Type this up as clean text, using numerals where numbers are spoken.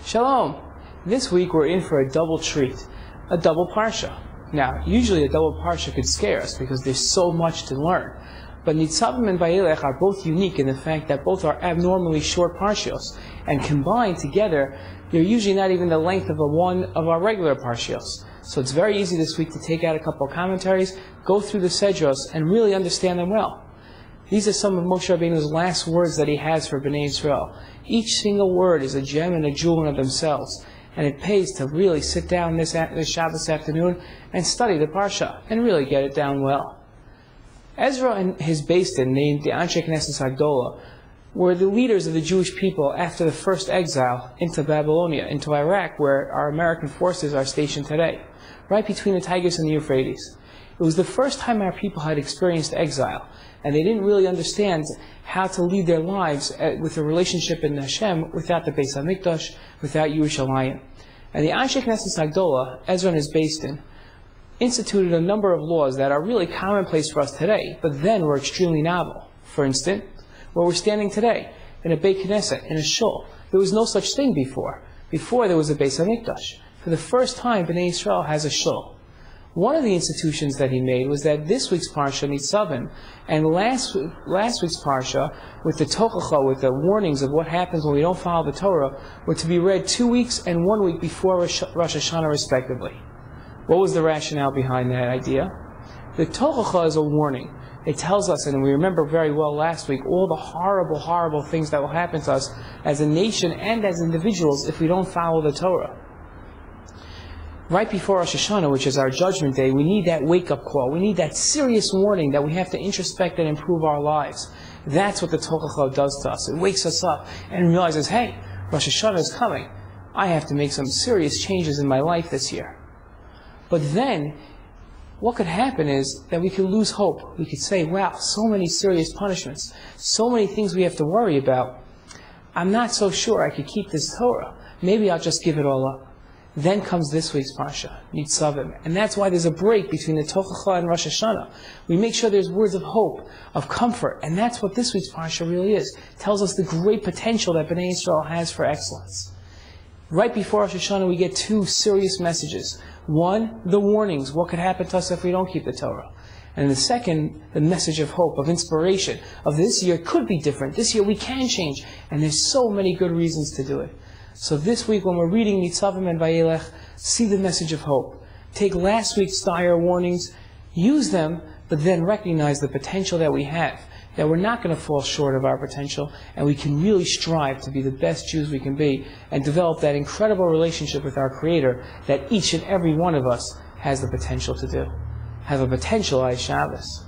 Shalom! This week we're in for a double treat, a double parsha. Now, usually a double parsha could scare us because there's so much to learn. But Nitzavim and Vayelech are both unique in the fact that both are abnormally short parshios, and combined together, they're usually not even the length of one of our regular parshios. So it's very easy this week to take out a couple of commentaries, go through the sedros, and really understand them well. These are some of Moshe Rabbeinu's last words that he has for Bnei Yisrael. Each single word is a gem and a jewel in of themselves, and it pays to really sit down this Shabbos afternoon and study the Parsha, and really get it down well. Ezra and his Beis Din, named the Anshe Knesset Hagdola, were the leaders of the Jewish people after the first exile into Babylonia, into Iraq, where our American forces are stationed today, right between the Tigris and the Euphrates. It was the first time our people had experienced exile, and they didn't really understand how to lead their lives with a relationship in Hashem without the Beis HaMikdash, without Yerushalayim. And the Anshe Knesset Hagdola, Ezra and his Beis Din, instituted a number of laws that are really commonplace for us today, but then were extremely novel. For instance, where we're standing today, in a Beit Knesset, in a shul, there was no such thing before. Before there was a Beis HaMikdash. For the first time, Bnei Yisrael has a shul. One of the institutions that he made was that this week's Parsha, Nitzavim, and last week's Parsha, with the Tochacha, with the warnings of what happens when we don't follow the Torah, were to be read 2 weeks and 1 week before Rosh Hashanah, respectively. What was the rationale behind that idea? The Tochacha is a warning. It tells us, and we remember very well last week, all the horrible, horrible things that will happen to us as a nation and as individuals if we don't follow the Torah. Right before Rosh Hashanah, which is our judgment day, we need that wake-up call. We need that serious warning that we have to introspect and improve our lives. That's what the Tochacha does to us. It wakes us up and realizes, hey, Rosh Hashanah is coming. I have to make some serious changes in my life this year. But then, what could happen is that we could lose hope. We could say, wow, so many serious punishments, so many things we have to worry about. I'm not so sure I could keep this Torah. Maybe I'll just give it all up. Then comes this week's Parsha, Nitzavim. And that's why there's a break between the Tochacha and Rosh Hashanah. We make sure there's words of hope, of comfort, and that's what this week's Parsha really is. It tells us the great potential that Bnei Yisrael has for excellence. Right before Rosh Hashanah, we get two serious messages. One, the warnings, what could happen to us if we don't keep the Torah. And the second, the message of hope, of inspiration, of this year could be different. This year we can change, and there's so many good reasons to do it. So this week when we're reading Nitzavim and Vayelech, see the message of hope. Take last week's dire warnings, use them, but then recognize the potential that we have. That we're not going to fall short of our potential, and we can really strive to be the best Jews we can be, and develop that incredible relationship with our Creator that each and every one of us has the potential to do. Have a potentialized Shabbos.